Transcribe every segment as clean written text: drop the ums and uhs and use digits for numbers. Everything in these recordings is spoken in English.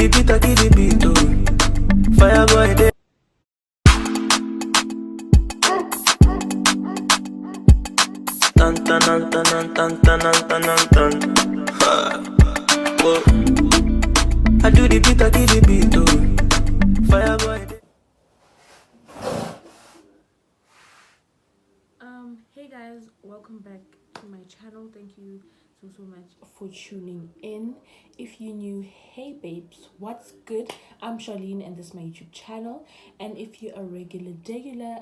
the beat, I kill the beat, oh. Fire boy, they. Tan tan tan tan tan tan tan tan tan. Whoa. I do the beat, I kill the beat, oh. Fire boy, they. Hey guys, welcome back to my channel. Thank you so much for tuning in. If you new, hey babes, what's good? I'm Charlene and this is my YouTube channel. And if you're a regular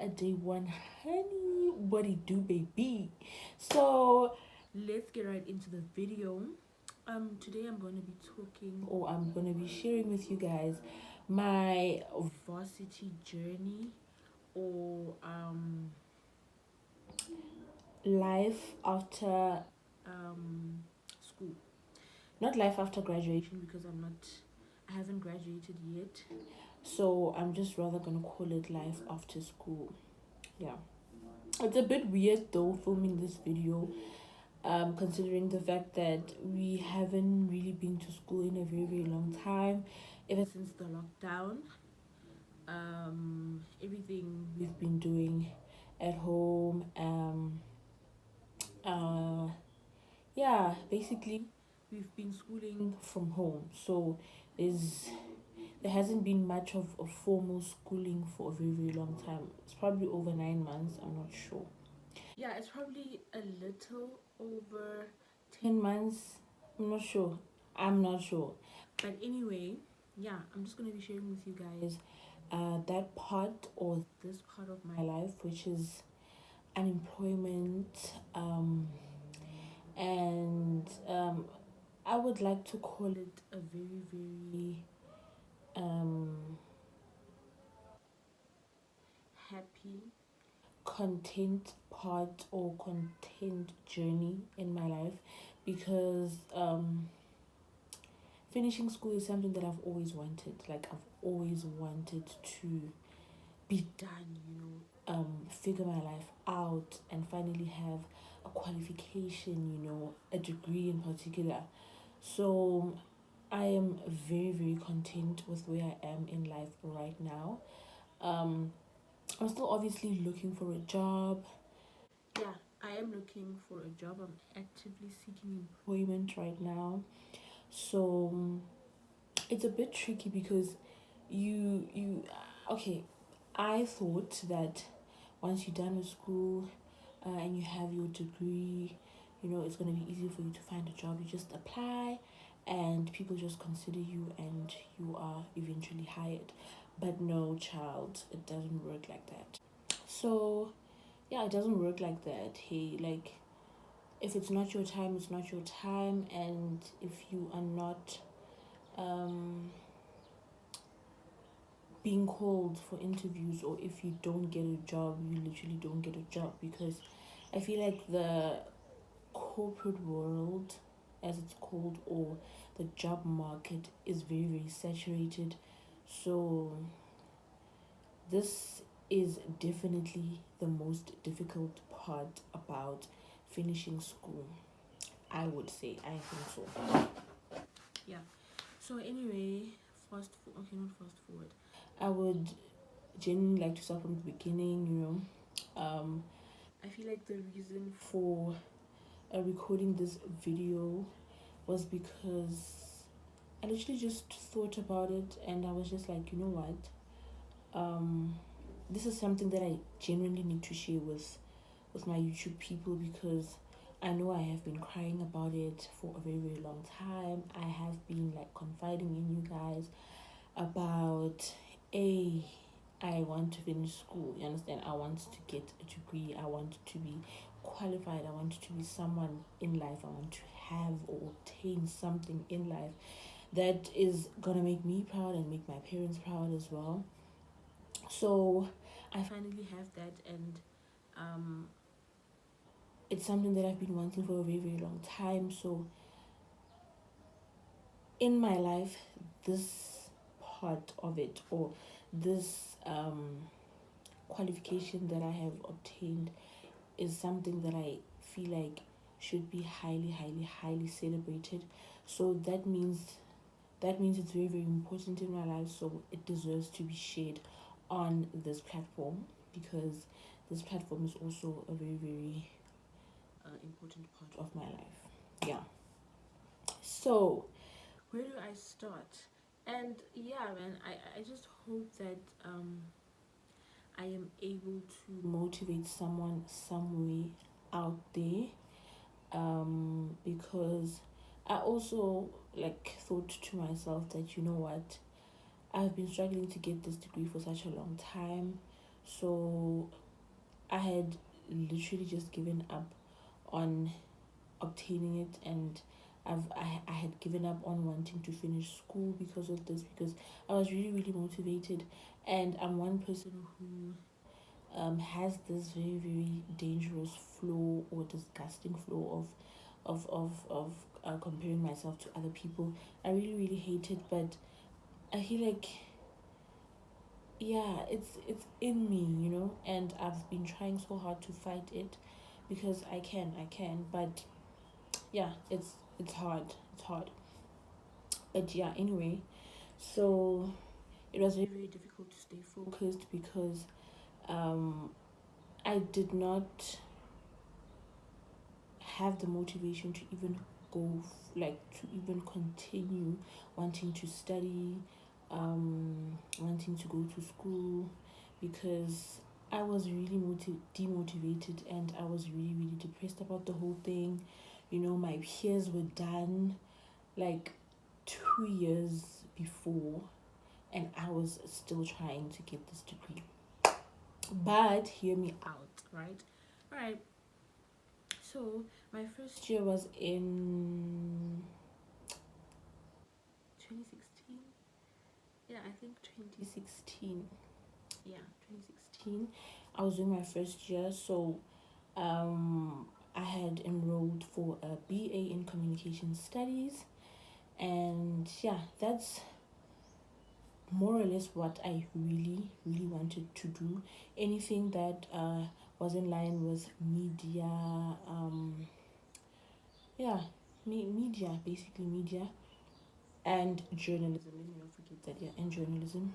a day one, honey, what it do, baby? So let's get right into the video. Today I'm going to be talking, or I'm going to be sharing with you guys my varsity journey, or life after school. Not life after graduation, because I haven't graduated yet, so I'm just rather gonna call it life after school. Yeah, it's a bit weird though filming this video, considering the fact that we haven't really been to school in a very long time, ever since the lockdown. Everything we've been doing at home, yeah, basically we've been schooling from home, so there hasn't been much of a formal schooling for a very long time. It's probably over 9 months, I'm not sure. Yeah, it's probably a little over 10 months. I'm not sure, but anyway, yeah, I'm just gonna be sharing with you guys that part, or this part of my life, which is unemployment, and I would like to call it a very happy, content part, or content journey in my life, because finishing school is something that I've always wanted. Like, I've always wanted to be done, figure my life out and finally have a qualification, a degree in particular. So I am very content with where I am in life right now. I'm still obviously looking for a job. Yeah, I am looking for a job. I'm actively seeking employment right now. So it's a bit tricky, because you okay, I thought that once you're done with school, and you have your degree, it's going to be easy for you to find a job. You just apply and people just consider you and you are eventually hired. But no, child, it doesn't work like that. So yeah, it doesn't work like that. Hey, like, if it's not your time, it's not your time. And if you are not being called for interviews, or if you don't get a job, you literally don't get a job. Because I feel like the corporate world, as it's called, or the job market, is very saturated. So this is definitely the most difficult part about finishing school, I would say. I think so. Yeah. So anyway, not fast forward. I would genuinely like to start from the beginning. I feel like the reason for recording this video was because I literally just thought about it, and I was just like, you know what? This is something that I genuinely need to share with my YouTube people, because I know I have been crying about it for a very long time. I have been like confiding in you guys about I want to finish school. You understand? I want to get a degree. I want to be qualified. I want to be someone in life. I want to have or obtain something in life that is gonna make me proud and make my parents proud as well. So I finally have that, and it's something that I've been wanting for a very long time. So in my life, this part of it, or this qualification that I have obtained, is something that I feel like should be highly celebrated. So that means that means it's very, very important in my life, so it deserves to be shared on this platform, because this platform is also a very, very important part of my life. Yeah. So, where do I start? And yeah, man, I just hope that I am able to motivate someone some way out there, because I also like thought to myself that, you know what, I've been struggling to get this degree for such a long time, so I had literally just given up on obtaining it, and I had given up on wanting to finish school because of this, because I was really, really motivated, and I'm one person who has this very, very dangerous flow or disgusting flow of comparing myself to other people. I really, really hate it, but I feel like, yeah, it's in me, you know, and I've been trying so hard to fight it, because I can, but yeah, it's hard. But yeah, anyway, so it was very, very difficult to stay focused, because um I did not have the motivation to even like to even continue wanting to study, wanting to go to school, because I was really demotivated, and I was really, really depressed about the whole thing. You know, my peers were done like 2 years before, and I was still trying to get this degree. But hear me out, right? All right. So my first year was in 2016. Yeah, I think 2016. Yeah, 2016. I was doing my first year, so I had enrolled for a BA in communication studies, and yeah, that's more or less what I really, really wanted to do. Anything that was in line with media, yeah, media, basically media, and journalism. Let me not forget that, yeah, and journalism,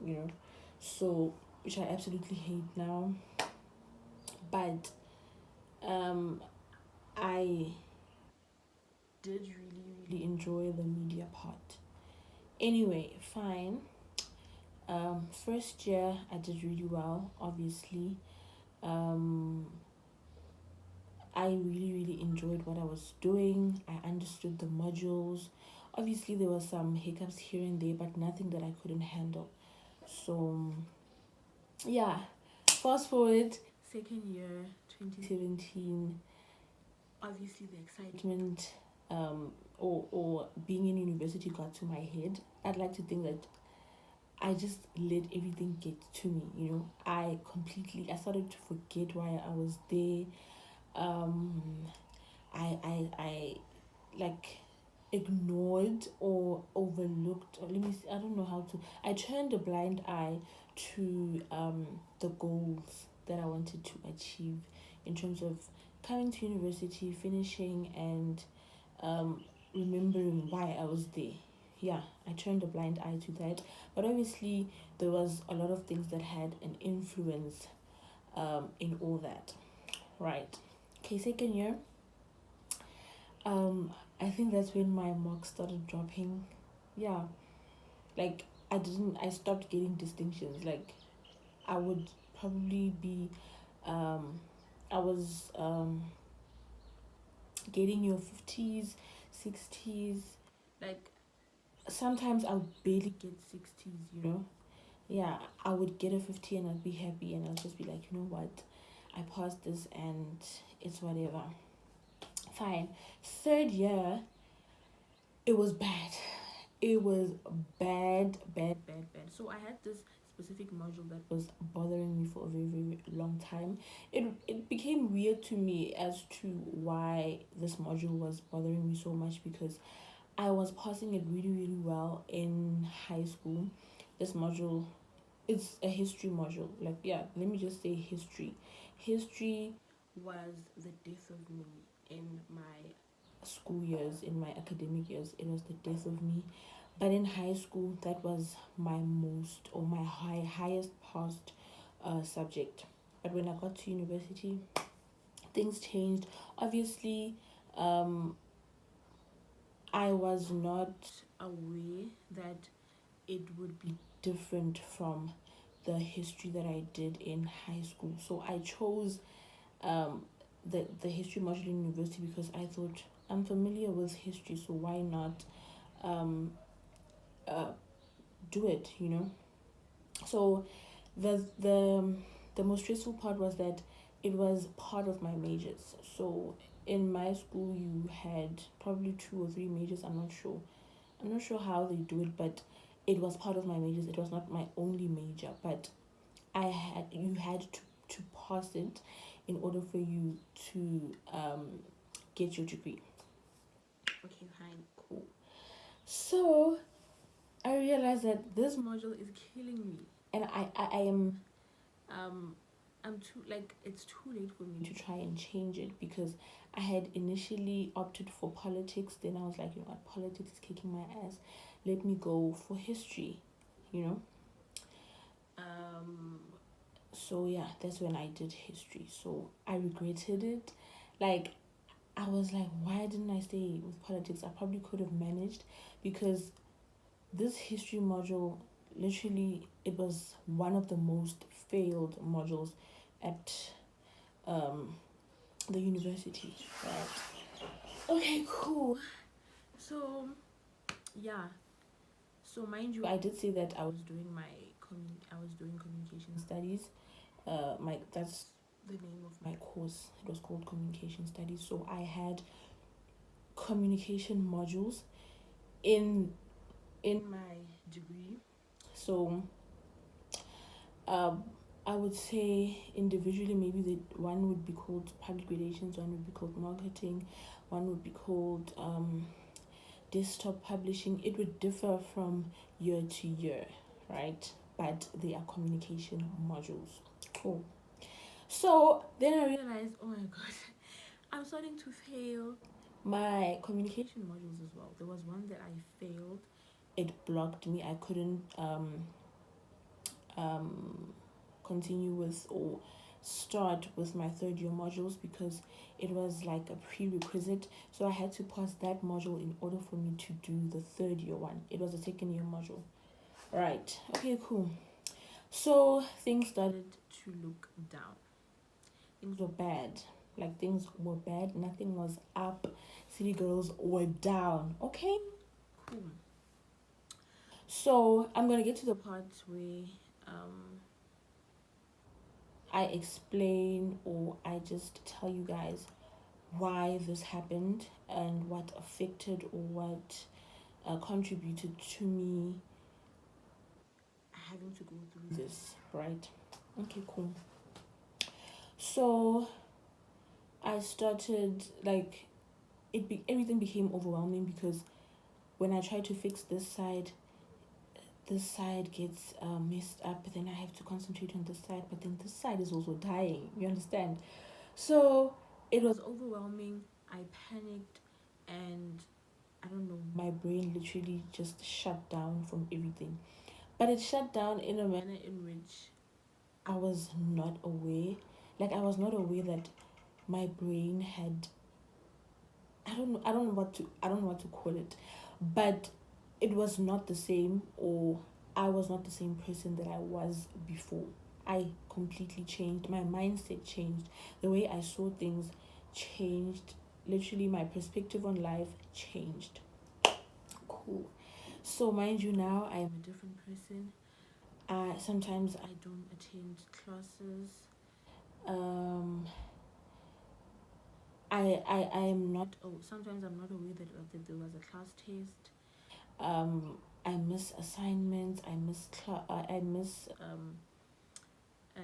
you know. So, which I absolutely hate now, but um, I did really, really enjoy the media part. Anyway, fine. First year I did really well, obviously. Um, I really, really enjoyed what I was doing. I understood the modules. Obviously, there were some hiccups here and there, but nothing that I couldn't handle. So, yeah, fast forward, second year, 2017. Obviously, the excitement or being in university got to my head. I'd like to think that I just let everything get to me, you know. I started to forget why I was there. Um, I like ignored or overlooked, or let me see, I don't know how to, I turned a blind eye to the goals that I wanted to achieve in terms of coming to university, finishing, and remembering why I was there. Yeah, I turned a blind eye to that, but obviously there was a lot of things that had an influence in all that, right? Okay, second year, I think that's when my marks started dropping. Yeah, like I stopped getting distinctions. Like I would probably be, um, I was getting your 50s, 60s. Like sometimes I would barely get 60s, you know. Yeah, I would get a 50 and I'd be happy, and I'll just be like, you know what, I passed this and it's whatever. Fine. Third year, it was bad. It was bad. So I had this specific module that was bothering me for a very, very long time. It became weird to me as to why this module was bothering me so much, because I was passing it really, really well in high school. This module, it's a history module. Like, yeah, let me just say history. History was the death of me in my school years, in my academic years. It was the death of me. But in high school, that was my most or my highest passed subject. But when I got to university, things changed. Obviously, I was not aware that it would be different from the history that I did in high school. So I chose um, the history module in university because I thought I'm familiar with history, so why not um, uh, do it, you know? So the most stressful part was that it was part of my majors. So in my school, you had probably 2 or 3 majors. I'm not sure how they do it, but it was part of my majors. It was not my only major, but you had to pass it in order for you to get your degree. Okay, fine, cool. So I realized that this module is killing me, and I am um I'm too like it's too late for me to try and change it because I had initially opted for politics. Then I was like, you know what, politics is kicking my ass. Let me go for history, you know. Um, so yeah, that's when I did history. So I regretted it. Like I was like, why didn't I stay with politics? I probably could have managed because this history module, literally, it was one of the most failed modules at um the university. Right. Okay, cool. So yeah. So mind you, I did say that I was doing communication studies. My That's the name of my course. It was called communication studies. So I had communication modules in my degree. So um I would say individually maybe the one would be called public relations, one would be called marketing, one would be called desktop publishing. It would differ from year to year, right? But they are communication modules. Cool. So then I realized, oh my god, I'm starting to fail my communication modules as well. There was one that I failed. It blocked me. I couldn't um continue with or start with my third year modules because it was like a prerequisite. So I had to pass that module in order for me to do the third year one. It was a second year module. Right. Okay, cool. So things started to look down. Things were bad. Like things were bad. Nothing was up. City girls were down. Okay? Cool. So I'm gonna get to the part where um I explain or I just tell you guys why this happened and what affected or what contributed to me having to go through this, right? Okay, cool. So I started like everything became overwhelming because when I try to fix this side gets messed up, but then I have to concentrate on this side, but then this side is also dying. You understand? So it was overwhelming. I panicked, and I don't know, my brain literally just shut down from everything. But it shut down in a manner in which I was not aware. Like I was not aware that my brain had I don't know what to call it. But it was not the same, or I was not the same person that I was before. I completely changed. My mindset changed. The way I saw things changed. Literally my perspective on life changed. Cool. So mind you, now I am a different person. Sometimes I don't attend classes. Um I am not sometimes I'm not aware that there was a class test. I miss assignments. I miss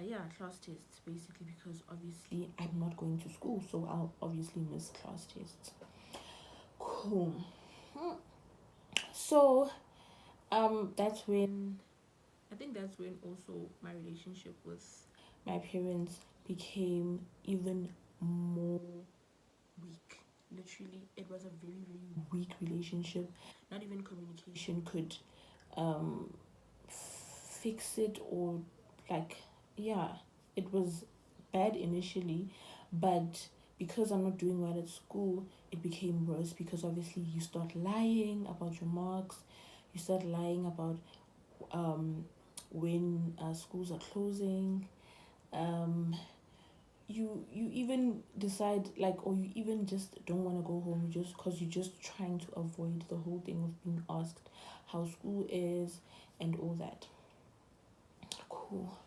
yeah, class tests basically because obviously I'm not going to school, so I'll obviously miss class tests. Cool. So that's when I think that's when also my relationship with my parents became even more weak. literally, it was a very, very weak relationship. Not even communication could um fix it, or like, yeah, it was bad initially, but because I'm not doing well at school, it became worse, because obviously you start lying about your marks, you start lying about um when schools are closing. um you even decide, like, or you even just don't want to go home, just because you're just trying to avoid the whole thing of being asked how school is and all that. Cool.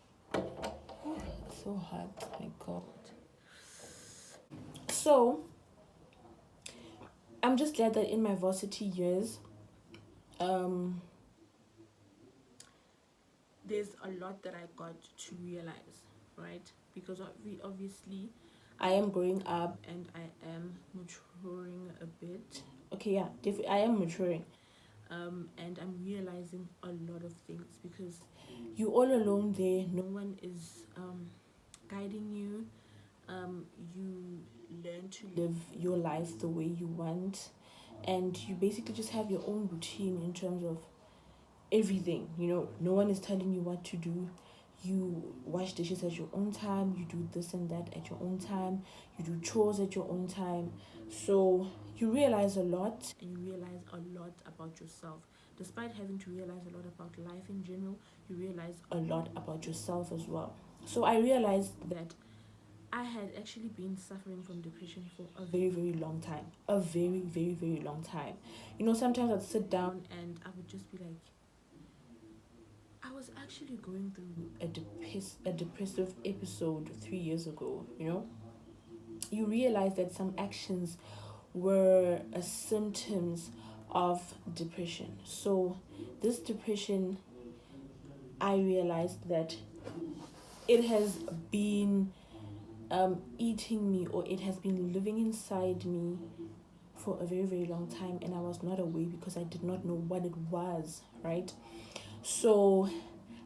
So hard, my god. So I'm just glad that in my varsity years, um there's a lot that I got to realize, right? Because obviously I am growing up and I am maturing a bit. Okay, yeah, I am maturing. And I'm realizing a lot of things, because you all alone there, no one is guiding you. You learn to live your life the way you want, and you basically just have your own routine in terms of everything. No one is telling you what to do. You wash dishes at your own time, you do this and that at your own time, you do chores at your own time. So you realize a lot, and you realize a lot about yourself. Despite having to realize a lot about life in general, you realize a lot about yourself as well. So I realized that I had actually been suffering from depression for a very, very long time. A very, very, very long time. Sometimes I'd sit down and I would just be like, I was actually going through a depressive episode 3 years ago. You realize that some actions were symptoms of depression. So this depression, I realized that it has been eating me, or it has been living inside me for a very, very long time, and I was not aware because I did not know what it was, right? So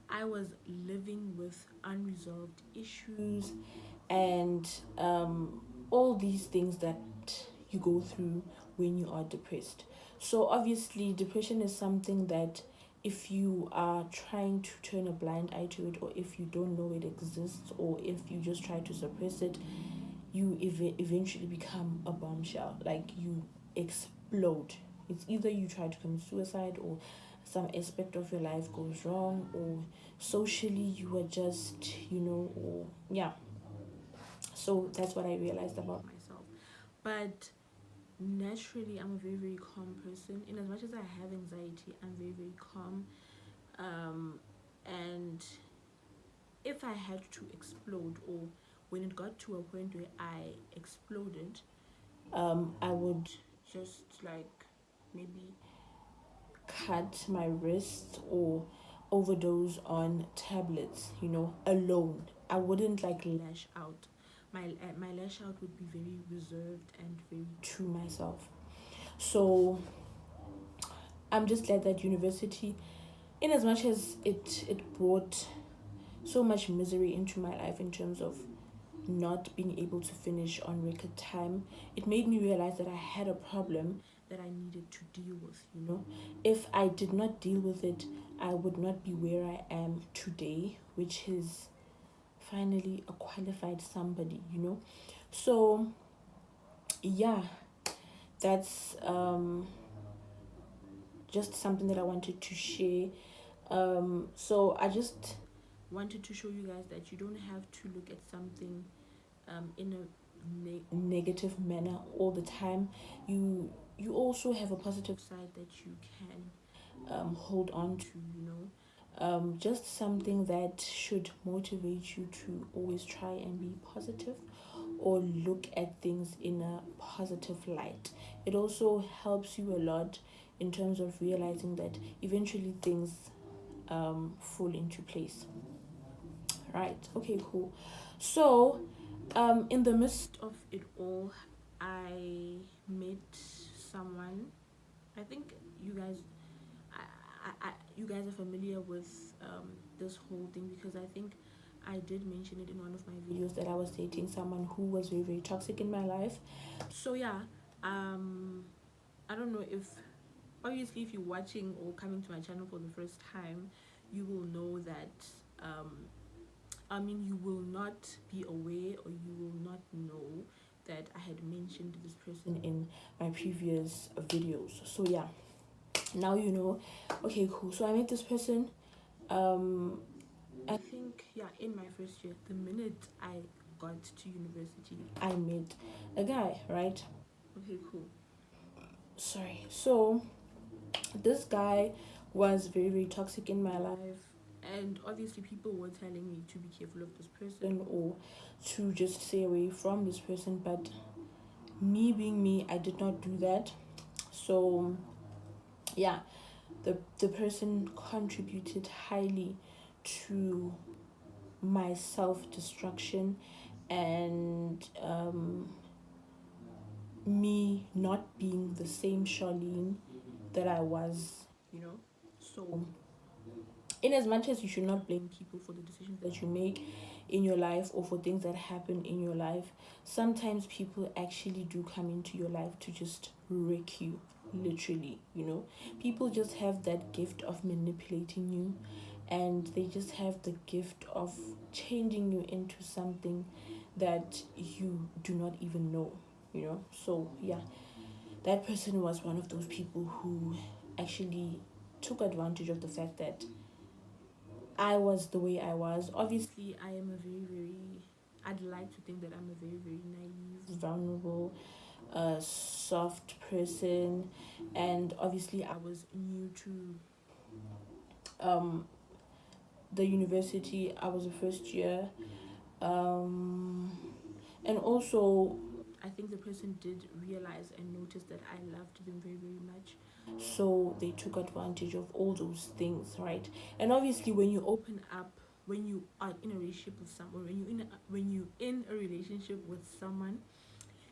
I was living with unresolved issues, and all these things that you go through when you are depressed. So obviously depression is something that, if you are trying to turn a blind eye to it, or if you don't know it exists, or if you just try to suppress it, you eventually become a bombshell. Like, you explode. It's either you try to commit suicide, or some aspect of your life goes wrong, or socially you are just, or yeah. So that's what I realized about myself. But naturally, I'm a very, very calm person. In as much as I have anxiety, I'm very, very calm. And if I had to explode, or when it got to a point where I exploded, I would just, like, maybe cut my wrist or overdose on tablets, alone. I wouldn't, like, lash out. My lash out would be very reserved and very to myself. So I'm just glad that university, in as much as it brought so much misery into my life in terms of not being able to finish on record time, it made me realize that I had a problem that I needed to deal with. If I did not deal with it, I would not be where I am today, which is finally a qualified somebody. So yeah, that's just something that I wanted to share. So I just wanted to show you guys that you don't have to look at something in a negative manner all the time. You also have a positive side that you can hold on to. Just something that should motivate you to always try and be positive, or look at things in a positive light. It also helps you a lot in terms of realizing that eventually things fall into place. Right, okay, cool. So in the midst of it all, I met someone. I think you guys are familiar with this whole thing, because I think I did mention it in one of my videos that I was dating someone who was very, very toxic in my life. So yeah, I don't know if, obviously, if you're watching or coming to my channel for the first time, you will know that you will not be aware, or you will not know that I had mentioned this person in my previous videos. So yeah, now you know. Okay, cool. So I met this person. I think, yeah, in my first year, the minute I got to university, I met a guy, right? Okay, cool. Sorry. So this guy was very, very toxic in my life, and obviously people were telling me to be careful of this person, or to just stay away from this person, but me being me, I did not do that. So yeah, the person contributed highly to my self-destruction, and me not being the same Charlene that I was, you know. So in as much as you should not blame people for the decisions that you make in your life, or for things that happen in your life, sometimes people actually do come into your life to just wreck you, literally, you know. People just have that gift of manipulating you, and they just have the gift of changing you into something that you do not even know, you know. So yeah, that person was one of those people who actually took advantage of the fact that I was the way I was. Obviously, I am a very, very, I'd like to think that I'm a very, very naive, vulnerable, soft person. And obviously, I was new to the university. I was a first year. And also, I think the person did realize and notice that I loved them very, very much. So they took advantage of all those things, right? And obviously, when you open up, when you are in a relationship with someone, when you in a relationship with someone,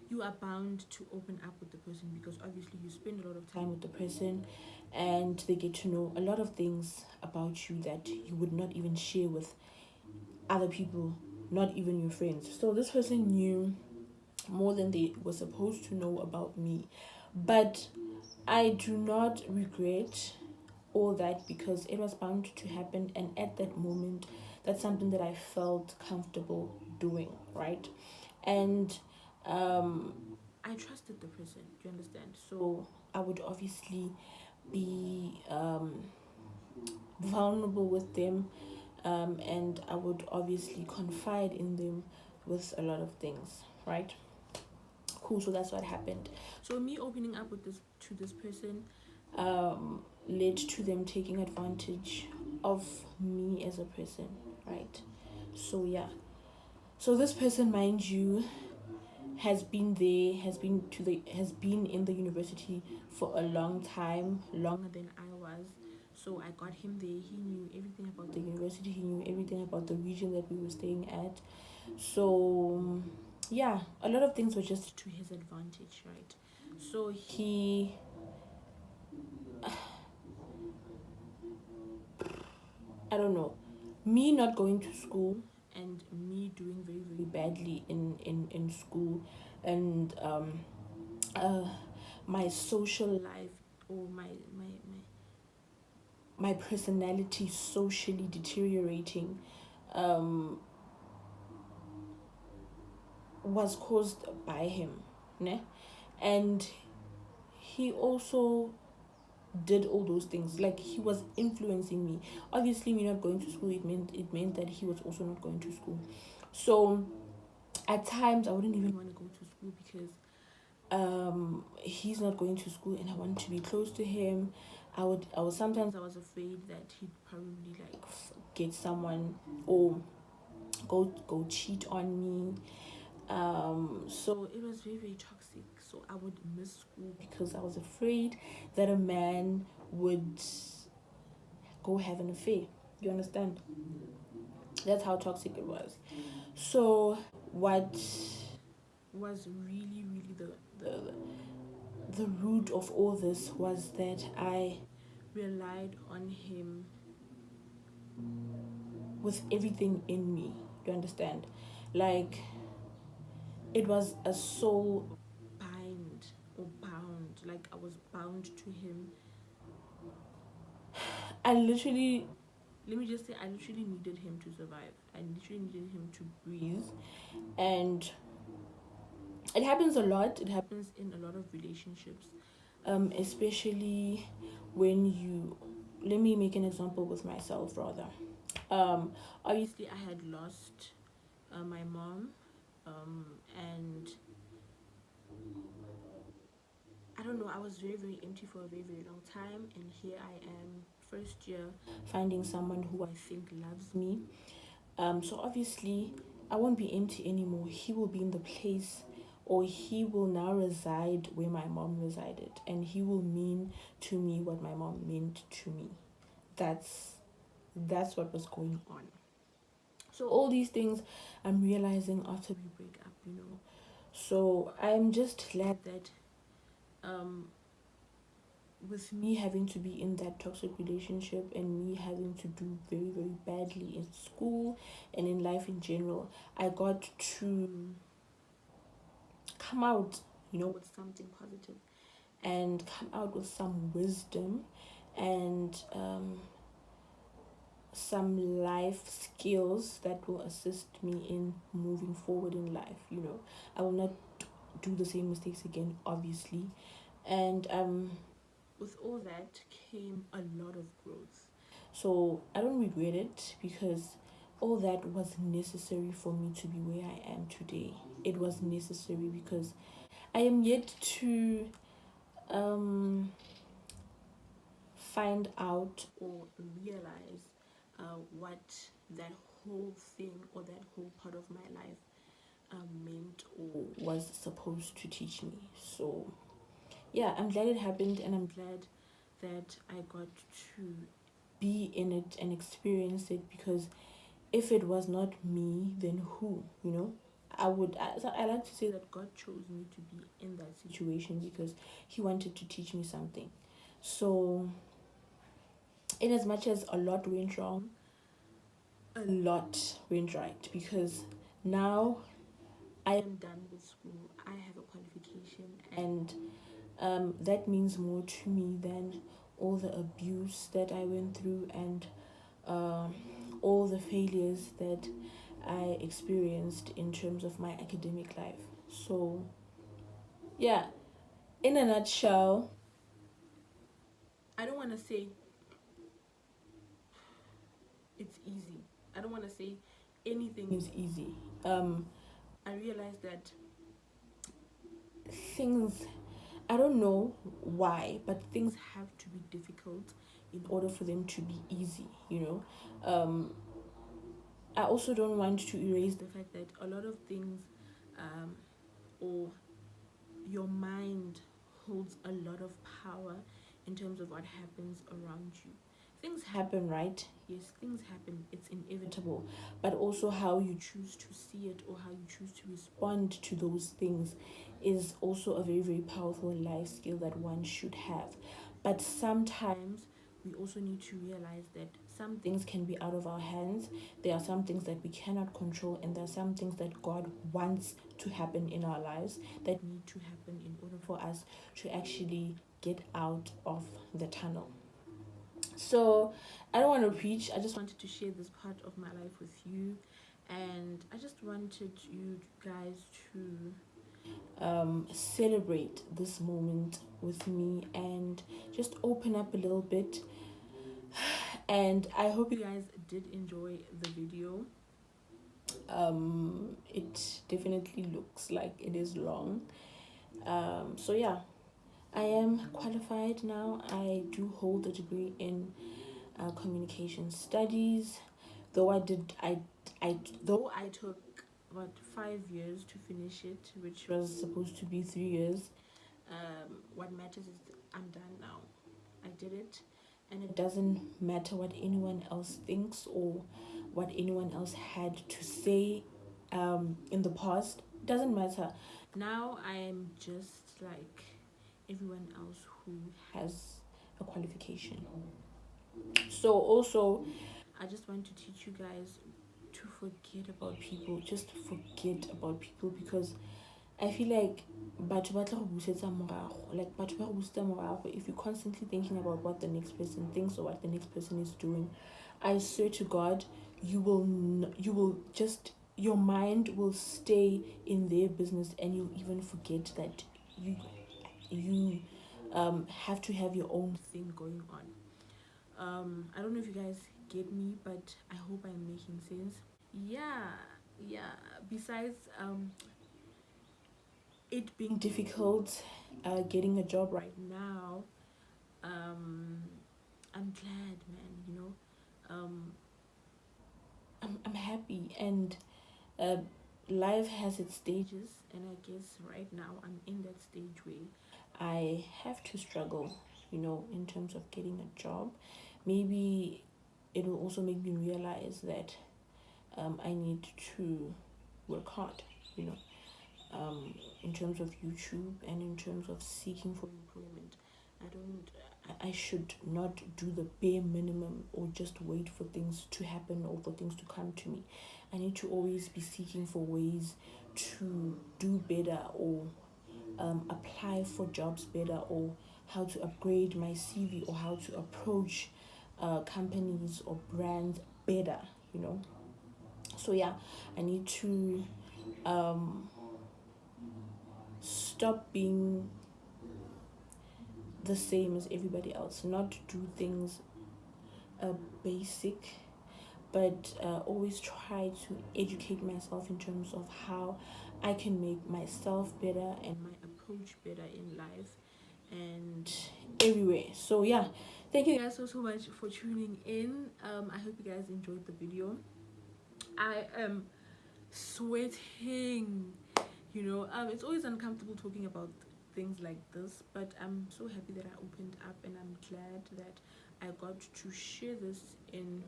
you are bound to open up with the person, because obviously you spend a lot of time with the person, and they get to know a lot of things about you that you would not even share with other people, not even your friends. So this person knew more than they were supposed to know about me. But I do not regret all that, because it was bound to happen, and at that moment, that's something that I felt comfortable doing, right? And I trusted the person, do you understand? So I would obviously be vulnerable with them, and I would obviously confide in them with a lot of things, right? Cool. So that's what happened. So me opening up with this person led to them taking advantage of me as a person, right? So yeah, so this person, mind you, has been in the university for a long time, longer than I was. So I got him there. He knew everything about the university. He knew everything about the region that we were staying at. So yeah, a lot of things were just to his advantage, right? So he I don't know, me not going to school, and me doing very, very badly in school, and my social life, or my personality socially deteriorating, was caused by him, ne? And he also did all those things. Like, he was influencing me. Obviously, me not going to school, it meant that he was also not going to school. So at times I wouldn't even want to go to school, because he's not going to school, and I want to be close to him. I was sometimes, I was afraid that he'd probably like get someone, or go cheat on me. So it was very, very toxic. So I would miss school, because I was afraid that a man would go have an affair. You understand? That's how toxic it was. So what was really, really the root of all this was that I relied on him with everything in me. You understand? Like, it was a soul bind, or bound to him. I literally, let me just say, I literally needed him to survive. I literally needed him to breathe. And it happens a lot. It happens in a lot of relationships, especially when you, let me make an example with myself rather. Obviously I had lost my mom, and I don't know, I was very, very empty for a very, very long time, and here I am, first year, finding someone who I think loves me. So obviously, I won't be empty anymore. He will be in the place, or he will now reside where my mom resided, and he will mean to me what my mom meant to me. That's what was going on. So all these things I'm realizing after we break up, you know. So I'm just glad that um with me having to be in that toxic relationship and me having to do very, very badly in school and in life in general, I got to come out, you know, with something positive and come out with some wisdom and some life skills that will assist me in moving forward in life. You know, I will not do the same mistakes again, obviously. And with all that came a lot of growth. So I don't regret it, because all that was necessary for me to be where I am today. It was necessary because I am yet to find out or realize what that whole thing or that whole part of my life meant or was supposed to teach me. So yeah, I'm glad it happened, and I'm glad that I got to be in it and experience it, because if it was not me, then who, you know? I like to say that God chose me to be in that situation because he wanted to teach me something. So in as much as a lot went wrong, a lot went right, because now I am done with school. I have a qualification, and that means more to me than all the abuse that I went through, and all the failures that I experienced in terms of my academic life. So, yeah, in a nutshell, I don't want to say it's easy. I don't want to say anything is easy. I realized that things, I don't know why, but things have to be difficult in order for them to be easy, you know. I also don't want to erase the fact that a lot of things, or your mind holds a lot of power in terms of what happens around you. Things happen, right? Yes, things happen. It's inevitable. But also how you choose to see it or how you choose to respond to those things is also a very, very powerful life skill that one should have. But sometimes we also need to realize that some things can be out of our hands. There are some things that we cannot control, and there are some things that God wants to happen in our lives that need to happen in order for us to actually get out of the tunnel. So I don't want to preach. I just wanted to share this part of my life with you, and I just wanted you guys to celebrate this moment with me and just open up a little bit. And I hope you guys did enjoy the video. It definitely looks like it is long. So yeah, I am qualified now. I do hold a degree in communication studies, though I took about 5 years to finish it, which was supposed to be 3 years. What matters is I'm done now. I did it, and it doesn't matter what anyone else thinks or what anyone else had to say in the past. It doesn't matter. Now I am just like everyone else who has a qualification. So also, I just want to teach you guys to forget about people. Just forget about people, because I feel like batho ba tla go busetsa morago, like batho ba go busetsa morago. If you're constantly thinking about what the next person thinks or what the next person is doing, I swear to God, you will just, your mind will stay in their business, and you'll even forget that you have to have your own thing going on. I don't know if you guys get me, but I hope I'm making sense. Yeah. Besides it being difficult getting a job right now, um I'm glad, man, you know. I'm happy, and uh, life has its stages, and I guess right now I'm in that stage where I have to struggle, you know, in terms of getting a job. Maybe it will also make me realize that I need to work hard, you know, in terms of YouTube and in terms of seeking for employment. I should not do the bare minimum or just wait for things to happen or for things to come to me. I need to always be seeking for ways to do better, or apply for jobs better, or how to upgrade my CV, or how to approach companies or brands better, you know. So yeah, I need to stop being the same as everybody else, not do things basic, but always try to educate myself in terms of how I can make myself better and my approach better in life and everywhere. So yeah, thank you guys so much for tuning in. I hope you guys enjoyed the video. I am sweating, you know. It's always uncomfortable talking about things like this, but I'm so happy that I opened up, and I'm glad that I got to share this in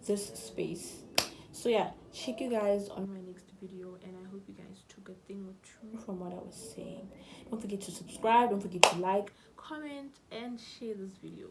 this space. So yeah, check you guys on my next video, and I hope you guys took a thing or two from what I was saying. Don't forget to subscribe, don't forget to like, comment, and share this video.